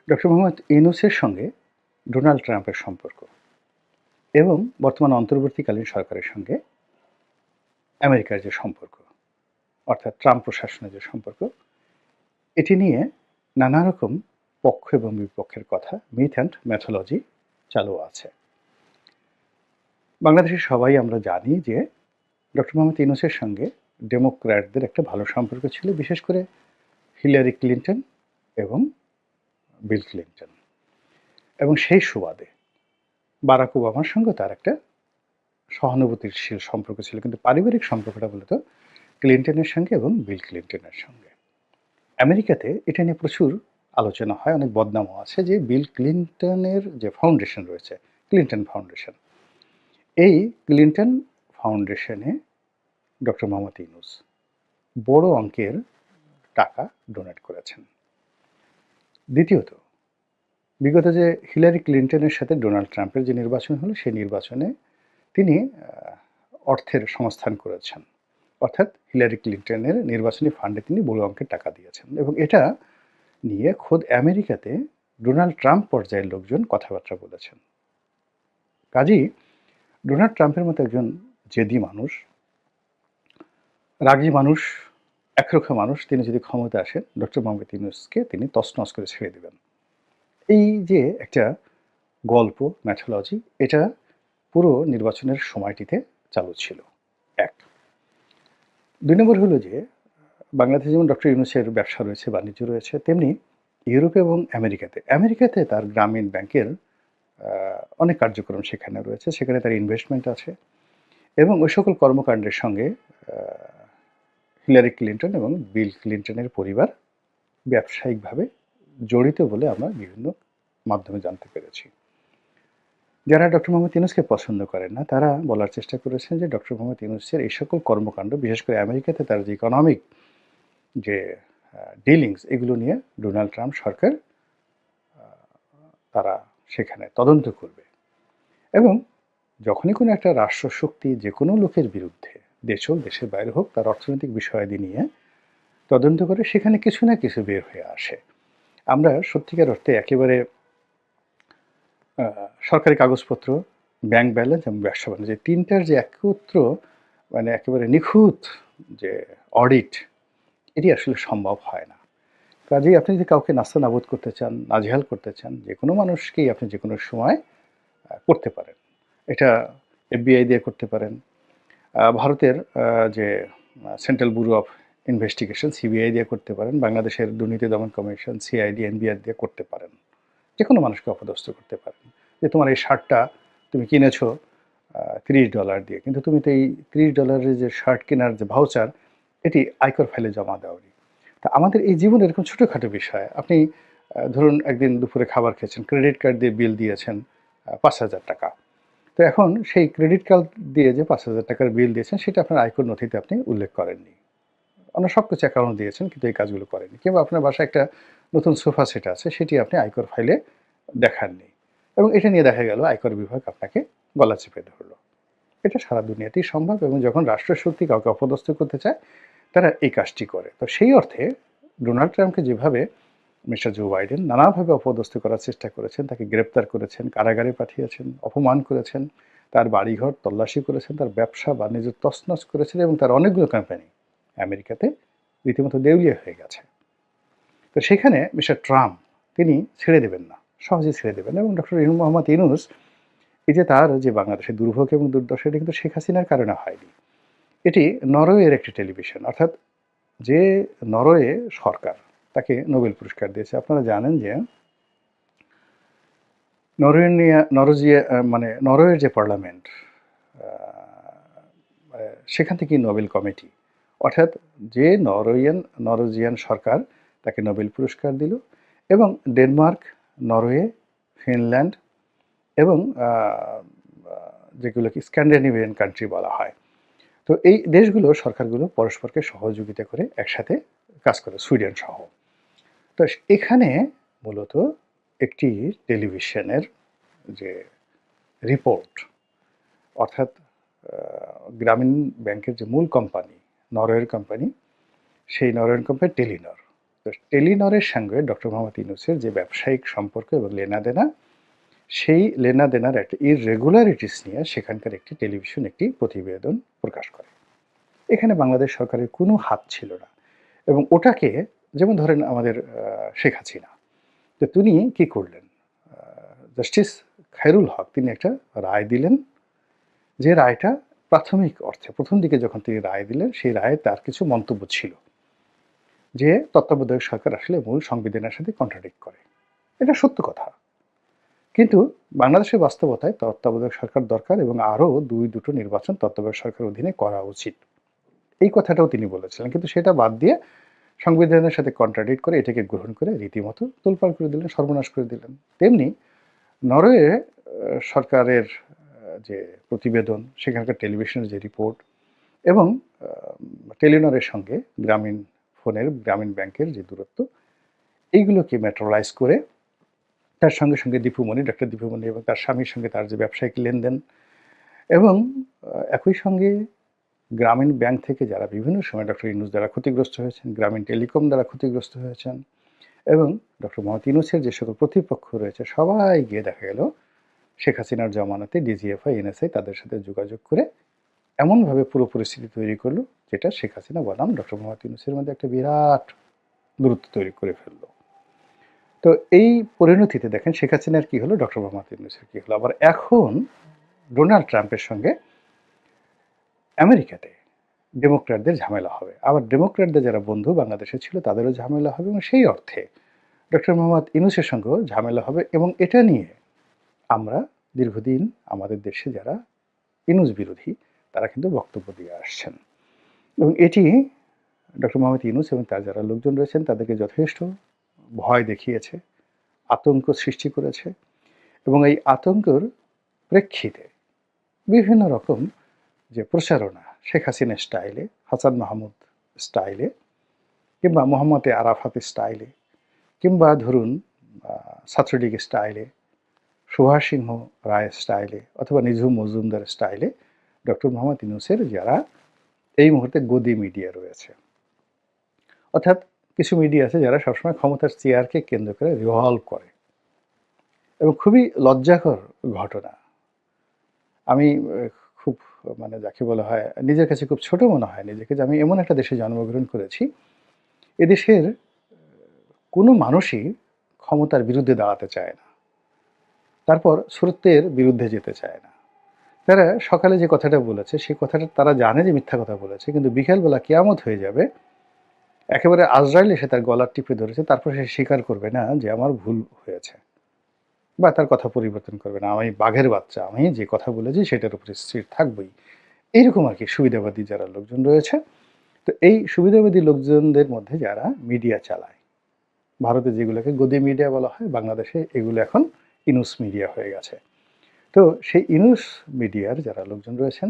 Doctor Mohammad ইউনূসের সঙ্গে Donald ট্রাম্পের সম্পর্ক এবং বর্তমান অন্তর্বর্তীকালীন সরকারের সঙ্গে আমেরিকার যে সম্পর্ক, অর্থাৎ ট্রাম্প প্রশাসনের যে সম্পর্ক, এটি নিয়ে নানা রকম পক্ষ এবং বিপক্ষের কথা, মিথ অ্যান্ড ম্যাথোলজি চালু আছে। বাংলাদেশের সবাই আমরা জানি যে ডক্টর মোহাম্মদ ইউনূসের সঙ্গে ডেমোক্র্যাটদের একটা ভালো সম্পর্ক ছিল, বিশেষ করে হিলারি ক্লিন্টন এবং বিল ক্লিন্টন, এবং সেই সুবাদে বারাক ওবামার সঙ্গে তার একটা সহানুভূতিশীল সম্পর্ক ছিল, কিন্তু পারিবারিক সম্পর্কটা মূলত ক্লিন্টনের সঙ্গে এবং বিল ক্লিন্টনের সঙ্গে। আমেরিকাতে এটা নিয়ে প্রচুর আলোচনা হয়, অনেক বদনামও আছে যে বিল ক্লিন্টনের যে ফাউন্ডেশন রয়েছে, ক্লিন্টন ফাউন্ডেশন, এই ক্লিন্টন ফাউন্ডেশনে ডক্টর মোহাম্মদ ইউনূস বড় অঙ্কের টাকা ডোনেট করেছেন। দ্বিতীয়ত, বিগত যে হিলারি ক্লিন্টনের সাথে ডোনাল্ড ট্রাম্পের যে নির্বাচন হলো, সেই নির্বাচনে তিনি অর্থের সংস্থান করেছেন, অর্থাৎ হিলারি ক্লিন্টনের নির্বাচনী ফান্ডে তিনি বড় অঙ্কের টাকা দিয়েছেন, এবং এটা নিয়ে খোদ আমেরিকাতে ডোনাল্ড ট্রাম্প পর্যায়ের লোকজন কথাবার্তা বলেছেন। কাজেই ডোনাল্ড ট্রাম্পের মতো একজন জেদি মানুষ, রাগী মানুষ, একরোখা মানুষ, তিনি যদি ক্ষমতা আসেন, ডক্টর মোহাম্মদ ইউনূসকে তিনি তছনছ করে ছেড়ে দেবেন। এই যে একটা গল্প, ম্যাথোলজি, এটা পুরো নির্বাচনের সময়টিতে চালু ছিল। এক। ২ নম্বর হলো যে বাংলাদেশে যেমন ডক্টর ইউনূসের ব্যবসা রয়েছে, বাণিজ্য রয়েছে, তেমনি ইউরোপে এবং আমেরিকাতে তার গ্রামীণ ব্যাংকের অনেক কার্যক্রম সেখানে রয়েছে, সেখানে তার ইনভেস্টমেন্ট আছে, এবং ওই সকল কর্মকাণ্ডের সঙ্গে হিলারি ক্লিন্টন এবং বিল ক্লিন্টনের পরিবার ব্যবসায়িকভাবে জড়িত বলে আমরা বিভিন্ন মাধ্যমে জানতে পেরেছি। যারা ডক্টর মোহাম্মদ ইউনূসকে পছন্দ করেন না, তারা বলার চেষ্টা করেছেন যে ডক্টর মোহাম্মদ ইউনূসের এই সকল কর্মকাণ্ড, বিশেষ করে আমেরিকাতে তার যে ইকোনমিক যে ডিলিংস, এগুলো নিয়ে ডোনাল্ড ট্রাম্প সরকার তারা সেখানে তদন্ত করবে, এবং যখনই কোনো একটা রাষ্ট্রশক্তি যে কোনো লোকের বিরুদ্ধে, দেশ হোক দেশের বাইরে হোক, তার অর্থনৈতিক বিষয়াদি নিয়ে তদন্ত করে সেখানে কিছু না কিছু বের হয়ে আসে। আমরা সত্যিকার অর্থে একেবারে সরকারি কাগজপত্র, ব্যাংক ব্যালেন্স এবং ব্যবসা বাণিজ্য, যে তিনটার যে একত্র মানে একেবারে নিখুঁত যে অডিট, এটি আসলে সম্ভব হয় না। কাজেই আপনি যদি কাউকে নাস্তানাবুদ করতে চান, নাজেহাল করতে চান, যে কোনো মানুষকেই আপনি যে কোনো সময় করতে পারেন। এটা এফবিআই দিয়ে করতে পারেন, ভারতের যে central bureau of investigation CBI দিয়ে করতে পারেন, বাংলাদেশের দুর্নীতি দমন কমিশন সিআইডি এনবিআর দিয়ে করতে পারেন, যে কোনো মানুষকে অপদস্থ করতে পারেন। যে তোমার এই শার্টটা তুমি কিনেছো $30 দিয়ে, কিন্তু তুমি তো এই $30 যে শার্ট কেনার যে ভাউচার, এটি আয়কর ফাইলে জমা দাওনি। তা আমাদের এই জীবনে এরকম ছোটোখাটো বিষয়, আপনি ধরুন একদিন দুপুরে খাবার খেয়েছেন, ক্রেডিট কার্ড দিয়ে বিল দিয়েছেন ৫,০০০ টাকা। তো এখন সেই ক্রেডিট কার্ড দিয়ে যে ৫,০০০ টাকার বিল দিয়েছেন, সেটা আপনার আয়কর নথিতে আপনি উল্লেখ করেননি। অন্য সব কিছু অ্যাকাউন্ট দিয়েছেন, কিন্তু এই কাজগুলো করেননি। কিংবা আপনার বাসায় একটা নতুন সোফা সেট আছে, সেটি আপনি আয়কর ফাইলে দেখাননি, এবং এটা নিয়ে দেখা গেল আয়কর বিভাগ আপনাকে গলা চেপে ধরল। এটা সারা দুনিয়াতেই সম্ভব, এবং যখন রাষ্ট্রশক্তি কাউকে অপদস্থ করতে চায়, তারা এই কাজটি করে। তো সেই অর্থে ডোনাল্ড ট্রাম্পকে যেভাবে মিস্টার জো বাইডেন নানাভাবে অপদস্থ করার চেষ্টা করেছেন, তাকে গ্রেপ্তার করেছেন, কারাগারে পাঠিয়েছেন, অপমান করেছেন, তার বাড়িঘর তল্লাশি করেছেন, তার ব্যবসা বাণিজ্য তছনছ করেছেন, এবং তার অনেকগুলো কোম্পানি আমেরিকাতে রীতিমতো দেউলিয়া হয়ে গেছে। তো সেখানে মিস্টার ট্রাম্প তিনি ছেড়ে দেবেন না, সহজে ছেড়ে দেবেন না। এবং ডক্টর মোহাম্মদ ইউনূস, এই যে তার যে বাংলাদেশের দুর্ভোগ এবং দুর্দশা, এটি কিন্তু শেখ হাসিনার কারণে হয়নি। এটি নরওয়ের একটি টেলিভিশন, অর্থাৎ যে নরওয়ে সরকার তাকে নোবেল পুরস্কার দিয়েছে। আপনারা জানেন যে নরওয়ের যে পার্লামেন্ট, সেখান থেকে নোবেল কমিটি, অর্থাৎ যে নরওয়েজিয়ান সরকার তাকে নোবেল পুরস্কার দিল, এবং ডেনমার্ক, নরওয়ে, ফিনল্যান্ড এবং যেগুলোকে স্ক্যান্ডিনেভিয়ান কান্ট্রি বলা হয়, তো এই দেশগুলো সরকারগুলো পরস্পরকে সহযোগিতা করে একসাথে কাজ করে, সুইডেন সহ। তো এখানে মূলত একটি টেলিভিশনের যে রিপোর্ট, অর্থাৎ গ্রামীণ ব্যাংকের যে মূল কোম্পানি, নরওয়ের কোম্পানি, সেই নরওয়ের কোম্পানি টেলিনর, তো টেলিনরের সঙ্গে ডক্টর মোহাম্মদ ইউনূসের যে ব্যবসায়িক সম্পর্ক এবং লেনাদেনা, সেই লেনাদেনার একটা ইররেগুলারিটিস নিয়ে সেখানকার একটি টেলিভিশন একটি প্রতিবেদন প্রকাশ করে। এখানে বাংলাদেশ সরকারের কোনো হাত ছিল না এবং ওটাকে, যেমন ধরেন আমাদের শেখ হাসিনা, তো তিনি কি করলেন? জাস্টিস খায়রুল হক তিনি একটা রায় দিলেন, যে রায়টা প্রাথমিক অর্থে প্রথম দিকে যখন তিনি রায় দিলেন, সেই রায়ে তার কিছু মন্তব্য ছিল যে তত্ত্বাবধায়ক সরকার আসলে মূল সংবিধানের সাথে কন্ট্রাডিক্ট করে। এটা সত্য কথা। কিন্তু বাংলাদেশের বাস্তবতায় তত্ত্বাবধায়ক সরকার দরকার এবং আরও দুটো নির্বাচন তত্ত্বাবধায়ক সরকারের অধীনে করা উচিত। এই কথাটাও তিনি বলেছিলেন। কিন্তু সেটা বাদ দিয়ে সংবিধানের সাথে কন্ট্রাডিক্ট করে এটাকে গ্রহণ করে রীতিমতো তোলপাড় করে দিলেন, সর্বনাশ করে দিলেন। তেমনি নরওয়ে সরকারের যে প্রতিবেদন, সেখানকার টেলিভিশনের যে রিপোর্ট এবং টেলিনরের সঙ্গে গ্রামীণ ফোনের, গ্রামীণ ব্যাংকের যে দূরত্ব, এইগুলোকে ম্যাটেরিয়ালাইজ করে তার সঙ্গে সঙ্গে দীপুমণি, ডক্টর দীপুমণি এবং তার স্বামীর সঙ্গে তার যে ব্যবসায়িক লেনদেন এবং একই সঙ্গে গ্রামীণ ব্যাংক থেকে যারা বিভিন্ন সময় ডক্টর ইউনূস দ্বারা ক্ষতিগ্রস্ত হয়েছেন, গ্রামীণ টেলিকম দ্বারা ক্ষতিগ্রস্ত হয়েছেন এবং ডক্টর মোহাম্মদ ইউনূসের যে সকল প্রতিপক্ষ রয়েছে সবাই গিয়ে দেখা গেল শেখ হাসিনার জমানাতে ডিজিএফআই, এনএসআই তাদের সাথে যোগাযোগ করে এমনভাবে পুরো পরিস্থিতি তৈরি করলো, যেটা শেখ হাসিনা বনাম ডক্টর মোহাম্মদ ইউনূসের মধ্যে একটা বিরাট দূরত্ব তৈরি করে ফেললো। তো এই পরিণতিতে দেখেন শেখ হাসিনার কী হলো, ডক্টর মোহাম্মদ ইউনূসের কী হলো। আবার এখন ডোনাল্ড ট্রাম্পের সঙ্গে আমেরিকাতে ডেমোক্র্যাটদের ঝামেলা হবে। আবার ডেমোক্র্যাটদের যারা বন্ধু বাংলাদেশে ছিল তাদেরও ঝামেলা হবে এবং সেই অর্থে ডক্টর মোহাম্মদ ইউনূসের সঙ্গেও ঝামেলা হবে এবং এটা নিয়ে আমরা দীর্ঘদিন আমাদের দেশে যারা ইউনূস বিরোধী তারা কিন্তু বক্তব্য দিয়ে আসছেন এবং এটি ডক্টর মোহাম্মদ ইউনূস এবং তার যারা লোকজন রয়েছেন তাদেরকে যথেষ্ট ভয় দেখিয়েছে, আতঙ্ক সৃষ্টি করেছে এবং এই আতঙ্কের প্রেক্ষিতে বিভিন্ন রকম যে প্রচারণা শেখ হাসিনা স্টাইলে, হাসান মাহমুদ স্টাইলে কিংবা মোহাম্মদ আরাফাত স্টাইলে কিংবা ধরুন ছাত্রলীগ স্টাইলে, সুভাষ সিংহ রায় স্টাইলে অথবা নিঝুম মজুমদার স্টাইলে ডক্টর মোহাম্মদ ইউনূসের যারা এই মুহূর্তে গদি মিডিয়া রয়েছে, অর্থাৎ কিছু মিডিয়া আছে যারা সবসময় ক্ষমতার চেয়ারকে কেন্দ্র করে রিভলভ করে এবং খুবই লজ্জাকর ঘটনা। আমি খুব মানে যাকে বলা হয় নিজের কাছে খুব ছোট মনে হয় নিজেকে, যে আমি এমন একটা দেশে জন্মগ্রহণ করেছি, এদেশের কোনো মানুষই ক্ষমতার বিরুদ্ধে দাঁড়াতে চায় না, তারপর সত্যের বিরুদ্ধে যেতে চায় না। তারা সকালে যে কথাটা বলেছে সেই কথাটা তারা জানে যে মিথ্যা কথা বলেছে, কিন্তু বিকেলবেলা কিয়ামত হয়ে যাবে, একেবারে আজরাইল এসে তার গলা টিপে ধরেছে, তারপর সে স্বীকার করবে না যে আমার ভুল হয়েছে বা তার কথা পরিবর্তন করবে না, আমি বাঘের বাচ্চা, আমি যে কথা বলেছি সেটার উপরে স্থির থাকবই। এইরকম আর কি সুবিধাবাদী যারা লোকজন রয়েছে। তো এই সুবিধাবাদী লোকজনদের মধ্যে যারা মিডিয়া চালায়, ভারতে যেগুলোকে গদি মিডিয়া বলা হয়, বাংলাদেশে এগুলো এখন ইউনূস মিডিয়া হয়ে গেছে। তো সেই ইউনূস মিডিয়ার যারা লোকজন রয়েছেন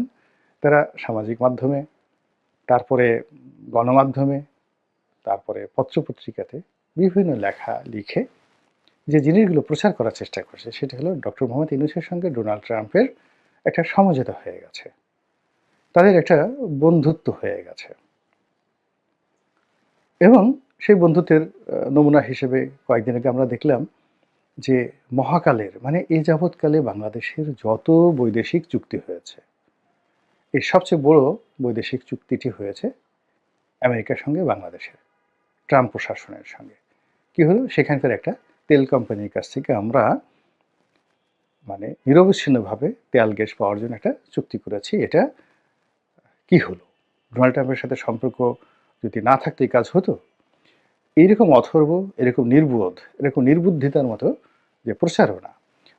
তারা সামাজিক মাধ্যমে, তারপরে গণমাধ্যমে, তারপরে পত্রপত্রিকাতে বিভিন্ন লেখা লিখে যে জিনিসগুলো প্রচার করার চেষ্টা করছে সেটা হলো ডক্টর মোহাম্মদ ইউনূসের সঙ্গে ডোনাল্ড ট্রাম্পের একটা সমঝোতা হয়ে গেছে, তাদের একটা বন্ধুত্ব হয়ে গেছে এবং সেই বন্ধুত্বের নমুনা হিসেবে কয়েকদিন আগে আমরা দেখলাম যে মহাকালের মানে এই যাবৎকালে বাংলাদেশের যত বৈদেশিক চুক্তি হয়েছে, এই সবচেয়ে বড় বৈদেশিক চুক্তিটি হয়েছে আমেরিকার সঙ্গে বাংলাদেশের ট্রাম্প প্রশাসনের সঙ্গে। কি হলো, সেখানকার একটা তেল কোম্পানির কাছ থেকে আমরা মানে নিরবচ্ছিন্নভাবে তেল গ্যাস পাওয়ার জন্য একটা চুক্তি করেছি। এটা কি হলো, ডোনাল্ড ট্রাম্পের সাথে সম্পর্ক যদি না থাকতো এই কাজ হতো? এইরকম অথর্ব, এরকম নির্বোধ, এরকম নির্বুদ্ধিতার মতো যে প্রচারণা।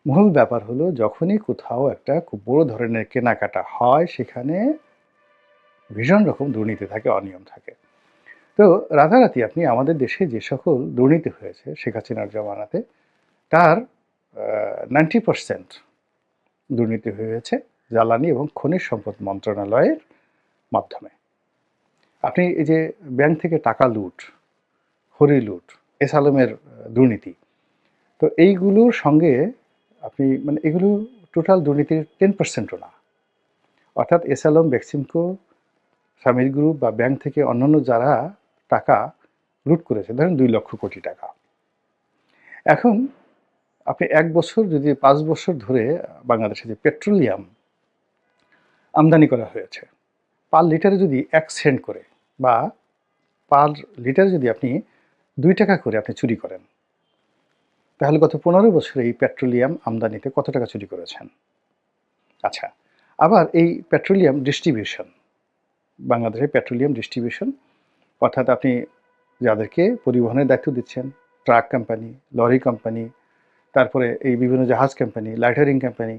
মূল ব্যাপার হলো যখনই কোথাও একটা খুব বড় ধরনের কেনাকাটা হয় সেখানে ভীষণ রকম দুর্নীতি থাকে, অনিয়ম থাকে। তো রাতারাতি আপনি আমাদের দেশে যে সকল দুর্নীতি হয়েছে শেখ হাসিনার জমানাতে, তার 90% দুর্নীতি হয়েছে জ্বালানি এবং খনিজ সম্পদ মন্ত্রণালয়ের মাধ্যমে। আপনি এই যে ব্যাংক থেকে টাকা লুট, হরি লুট, এস আলমের দুর্নীতি, তো এইগুলোর সঙ্গে আপনি মানে এগুলো টোটাল দুর্নীতির 10%ও না। অর্থাৎ এস আলম, বেক্সিমকো, সামির গ্রুপ বা ব্যাংক থেকে অন্যান্য যারা টাকা লুট করেছে, ধরেন ২ লক্ষ কোটি টাকা। এখন আপনি ১ বছর যদি ৫ বছর ধরে বাংলাদেশে যে পেট্রোলিয়াম আমদানি করা হয়েছে, পার লিটারে যদি ১ সেন্ট করে বা পার লিটারে যদি আপনি ৳২ করে আপনি চুরি করেন, তাহলে গত ১৫ বছরে এই পেট্রোলিয়াম আমদানিতে কত টাকা চুরি করেছেন? আচ্ছা, আবার এই পেট্রোলিয়াম ডিস্ট্রিবিউশন, বাংলাদেশে পেট্রোলিয়াম ডিস্ট্রিবিউশন অর্থাৎ আপনি যাদেরকে পরিবহনের দায়িত্ব দিচ্ছেন, ট্রাক কোম্পানি, লরি কোম্পানি, তারপরে এই বিভিন্ন জাহাজ কোম্পানি, লাইটারিং কোম্পানি,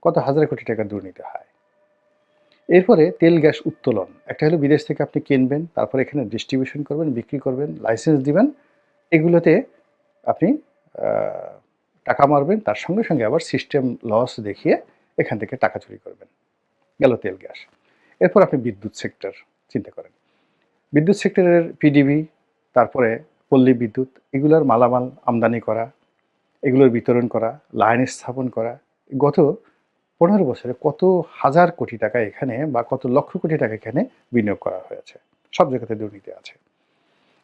কত হাজার কোটি টাকা দুর্নীতি হয়। এরপরে তেল গ্যাস উত্তোলন, একটা হলো বিদেশ থেকে আপনি কিনবেন, তারপরে এখানে ডিস্ট্রিবিউশন করবেন, বিক্রি করবেন, লাইসেন্স দিবেন, এগুলোতে আপনি টাকা মারবেন, তার সঙ্গে সঙ্গে আবার সিস্টেম লস দেখিয়ে এখান থেকে টাকা চুরি করবেন। গেল তেল গ্যাস। এরপর আপনি বিদ্যুৎ সেক্টর চিন্তা করেন। বিদ্যুৎ সেক্টরের পিডিবি, তারপরে পল্লী বিদ্যুৎ, এগুলোর মালামাল আমদানি করা, এগুলোর বিতরণ করা, লাইন স্থাপন করা, গত ১৫ বছরে কত হাজার কোটি টাকা এখানে বা কত লক্ষ কোটি টাকা এখানে বিনিয়োগ করা হয়েছে। সব জায়গাতে দুর্নীতি আছে।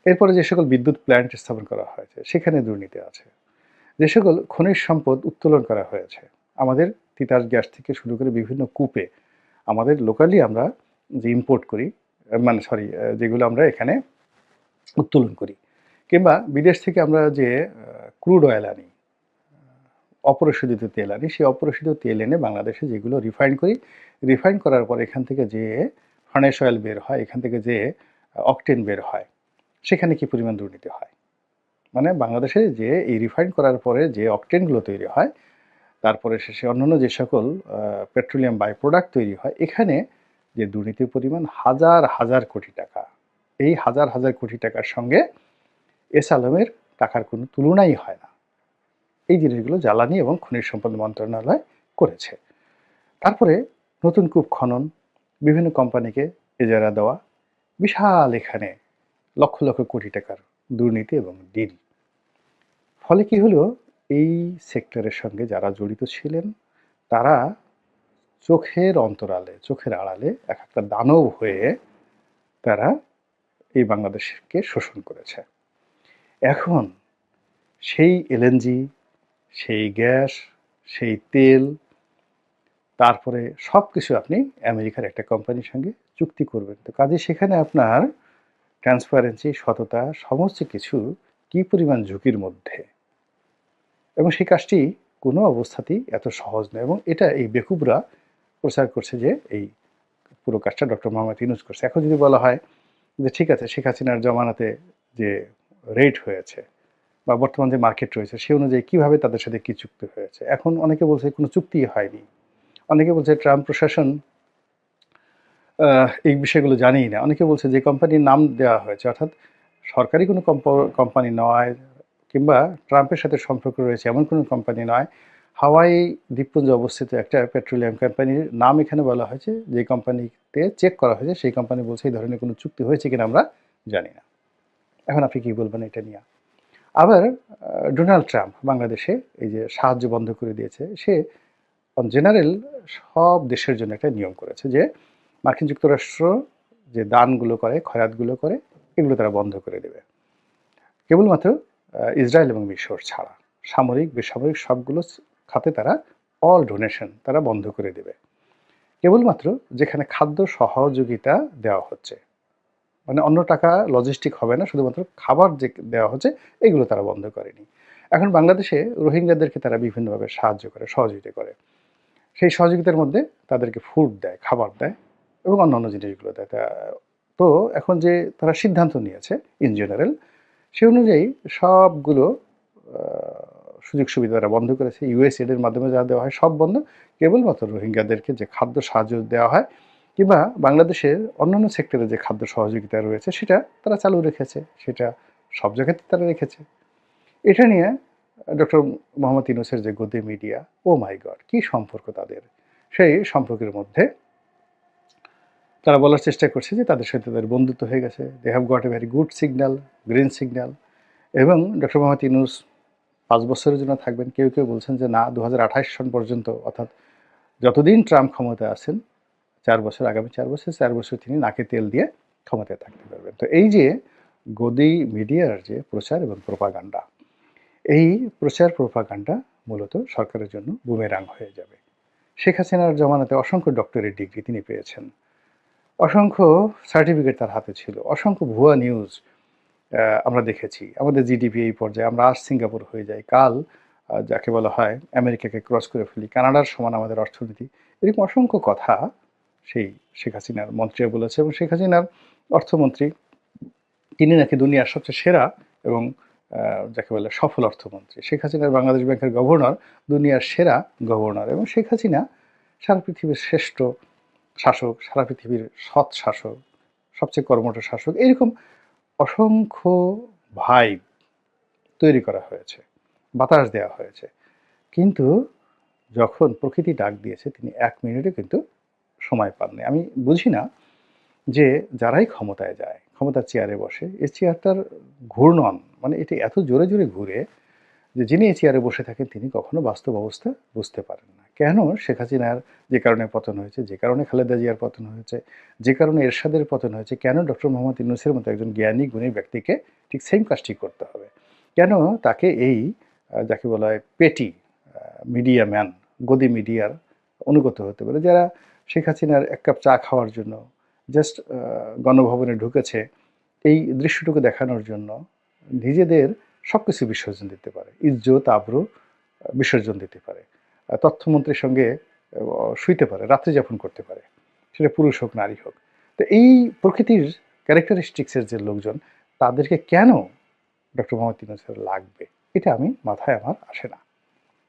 এরপরে যে সকল বিদ্যুৎ প্ল্যান্ট স্থাপন করা হয়েছে সেখানে দুর্নীতি আছে। যে সকল খনিজ সম্পদ উত্তোলন করা হয়েছে, আমাদের তিতাস গ্যাস থেকে শুরু করে বিভিন্ন কূপে আমাদের লোকালি আমরা যে ইম্পোর্ট করি, মানে সরি, যেগুলো আমরা এখানে উত্তোলন করি, কিংবা বিদেশ থেকে আমরা যে ক্রুড অয়েল আনি, অপরিশোধিত তেল আনি, সেই অপরিশোধিত তেল এনে বাংলাদেশে যেগুলো রিফাইন করি, রিফাইন করার পর এখান থেকে যে ফার্নেস অয়েল বের হয়, এখান থেকে যে অকটেন বের হয়, সেখানে কি পরিমাণ দুর্নীতি হয়। মানে বাংলাদেশে যে এই রিফাইন করার পরে যে অকটেনগুলো তৈরি হয়, তারপরে শেষে অন্যান্য যে সকল পেট্রোলিয়াম বাই প্রোডাক্ট তৈরি হয়, এখানে যে দুর্নীতির পরিমাণ হাজার হাজার কোটি টাকা, এই হাজার হাজার কোটি টাকার সঙ্গে এস আলমের টাকার কোনো তুলনাই হয় না। এই জিনিসগুলো জ্বালানি এবং খনিজ সম্পদ মন্ত্রণালয় করেছে। তারপরে নতুন কূপ খনন, বিভিন্ন কোম্পানিকে এজারা দেওয়া, বিশাল এখানে লক্ষ লক্ষ কোটি টাকার দুর্নীতি এবং ডিল। ফলে কি হলো, এই সেক্টরের সঙ্গে যারা জড়িত ছিলেন তারা চোখের অন্তরালে, চোখের আড়ালে এক একটা দানব হয়ে তারা এই বাংলাদেশকে শোষণ করেছে। এখন সেই এলএনজি, সেই গ্যাস, সেই তেল, তারপরে সব কিছু আপনি আমেরিকার একটা কোম্পানির সঙ্গে চুক্তি করবেন। তো কাজে সেখানে আপনার ট্রান্সপারেন্সি, সততা, সমস্ত কিছু কি পরিমাণ ঝুঁকির মধ্যে, এবং সেই কাজটি কোনো অবস্থাতেই এত সহজ নয়। এবং এটা এই বেকুবরা প্রচার করছে যে এই পুরো কাজটা ডক্টর মোহাম্মদ ইউনূস করছে। এখন যদি বলা হয় যে ঠিক আছে, শেখ হাসিনার জমানাতে যে রেট হয়েছে বা বর্তমান যে মার্কেট রয়েছে সে অনুযায়ী কীভাবে তাদের সাথে কী চুক্তি হয়েছে, এখন অনেকে বলছে কোনো চুক্তিই হয়নি। অনেকে বলছে ট্রাম্প প্রশাসন এই বিষয়গুলো জানেই না। অনেকে বলছে যে কোম্পানির নাম দেওয়া হয়েছে, অর্থাৎ সরকারি কোনো কোম্পানি নয়, কিংবা ট্রাম্পের সাথে সম্পর্ক রয়েছে এমন কোনো কোম্পানি নয়, হাওয়াই দ্বীপপুঞ্জে অবস্থিত একটা পেট্রোলিয়াম কোম্পানির নাম এখানে বলা হয়েছে। যে কোম্পানিতে চেক করা হয়েছে সেই কোম্পানি বলছে এই ধরনের কোনো চুক্তি হয়েছে কিনা আমরা জানি না। এখন আপনি কী বলবেন এটা নিয়ে? আবার ডোনাল্ড ট্রাম্প বাংলাদেশে এই যে সাহায্য বন্ধ করে দিয়েছে, সে জেনারেল সব দেশের জন্য একটা নিয়ম করেছে যে মার্কিন যুক্তরাষ্ট্র যে দানগুলো করে, খয়রাতগুলো করে, এগুলো তারা বন্ধ করে দেবে। কেবলমাত্র ইসরায়েল এবং মিশর ছাড়া সামরিক, বেসামরিক সবগুলো খাতে তারা অল ডোনেশন তারা বন্ধ করে দেবে। কেবলমাত্র যেখানে খাদ্য সহযোগিতা দেওয়া হচ্ছে, মানে অন্য টাকা লজিস্টিক হবে না, শুধুমাত্র খাবার যে দেওয়া হচ্ছে এগুলো তারা বন্ধ করেনি। এখন বাংলাদেশে রোহিঙ্গাদেরকে তারা বিভিন্নভাবে সাহায্য করে, সহযোগিতা করে। সেই সহযোগিতার মধ্যে তাদেরকে ফুড দেয়, খাবার দেয় এবং অন্যান্য জিনিসগুলো দেয়। তো এখন যে তারা সিদ্ধান্ত নিয়েছে ইন জেনারেল, সে অনুযায়ী সবগুলো সুযোগ সুবিধা তারা বন্ধ করেছে। ইউএসএইডের মাধ্যমে যা দেওয়া হয় সব বন্ধ। কেবলমাত্র রোহিঙ্গাদেরকে যে খাদ্য সাহায্য দেওয়া হয় কিংবা বাংলাদেশের অন্যান্য সেক্টরে যে খাদ্য সহযোগিতা রয়েছে সেটা তারা চালু রেখেছে, সেটা সব জায়গাতে তারা রেখেছে। এটা নিয়ে ডক্টর মোহাম্মদ ইউনূসের যে গদি মিডিয়া, ও মাই গড, কী সম্পর্ক তাদের! সেই সম্পর্কের মধ্যে তারা বলার চেষ্টা করছে যে তাদের সাথে তাদের বন্ধুত্ব হয়ে গেছে, they have got a very good signal, green signal. এবং ডক্টর মোহাম্মদ ইউনূস 5 বছরের জন্য থাকবেন। কেউ কেউ বলছেন যে না, 2028 সন পর্যন্ত, অর্থাৎ যতদিন ট্রাম্প ক্ষমতায় আছেন 4 বছর, আগামী 4 বছর তিনি নাকে তেল দিয়ে ক্ষমতায় থাকতে পারবেন। তো এই যে গদি মিডিয়ার যে প্রচার এবং প্রোপাগান্ডা, এই প্রচার প্রোপাগান্ডা মূলত সরকারের জন্য বুমেরাং হয়ে যাবে। শেখ হাসিনার জমানাতে অসংখ্য ডক্টরেট ডিগ্রি তিনি পেয়েছেন, অসংখ্য সার্টিফিকেট তার হাতে ছিল, অসংখ্য ভুয়া নিউজ আমরা দেখেছি। আমাদের জিডিপি এই পর্যায়ে, আমরা আজ সিঙ্গাপুর হয়ে যাই, কাল যাকে বলা হয় আমেরিকাকে ক্রস করে ফেলি, কানাডার সমান আমাদের অর্থনীতি, এরকম অসংখ্য কথা সেই শেখ হাসিনার মন্ত্রীরা বলেছে। এবং শেখ হাসিনার অর্থমন্ত্রী, তিনি নাকি দুনিয়ার সবচেয়ে সেরা এবং যাকে বলে সফল অর্থমন্ত্রী। শেখ হাসিনার বাংলাদেশ ব্যাংকের গভর্নর দুনিয়ার সেরা গভর্নর, এবং শেখ হাসিনা সারা পৃথিবীর শ্রেষ্ঠ শাসক, সারা পৃথিবীর সৎ শাসক, সবচেয়ে কর্মঠ শাসক, এরকম অসংখ্য ভাইব তৈরি করা হয়েছে, বাতাস দেওয়া হয়েছে। কিন্তু যখন প্রকৃতি ডাক দিয়েছে, তিনি ১ মিনিটও কিন্তু সময় পাননি। আমি বুঝি না যে যারাই ক্ষমতায় যায়, ক্ষমতার চেয়ারে বসে, এই চেয়ারটার ঘূর্ণন মানে এটি এত জোরে জোরে ঘুরে যে যিনি এই চেয়ারে বসে থাকেন তিনি কখনো বাস্তব অবস্থা বুঝতে পারেন না। কেন শেখ হাসিনার যে কারণে পতন হয়েছে, যে কারণে খালেদা জিয়ার পতন হয়েছে, যে কারণে এরশাদের পতন হয়েছে, কেন ডক্টর মোহাম্মদ ইউনূসের মতো একজন জ্ঞানী গুণী ব্যক্তিকে ঠিক সেম কাজটি করতে হবে? কেন তাকে এই যাকে বলা হয় পেটি মিডিয়া ম্যান, গদি মিডিয়ার অনুগত হতে পারে, যারা শেখ হাসিনার ১ কাপ চা খাওয়ার জন্য জাস্ট গণভবনে ঢুকেছে, এই দৃশ্যটুকু দেখানোর জন্য নিজেদের সবকিছু বিসর্জন দিতে পারে, ইজ্জত আবরু বিসর্জন দিতে পারে, তথ্যমন্ত্রীর সঙ্গে শুইতে পারে, রাত্রি যাপন করতে পারে, সেটা পুরুষ হোক নারী হোক। তো এই প্রকৃতির ক্যারেক্টারিস্টিক্সের যে লোকজন, তাদেরকে কেন ডক্টর মোহাম্মদ ইউনূসের লাগবে, এটা আমি মাথায় আমার আসে না।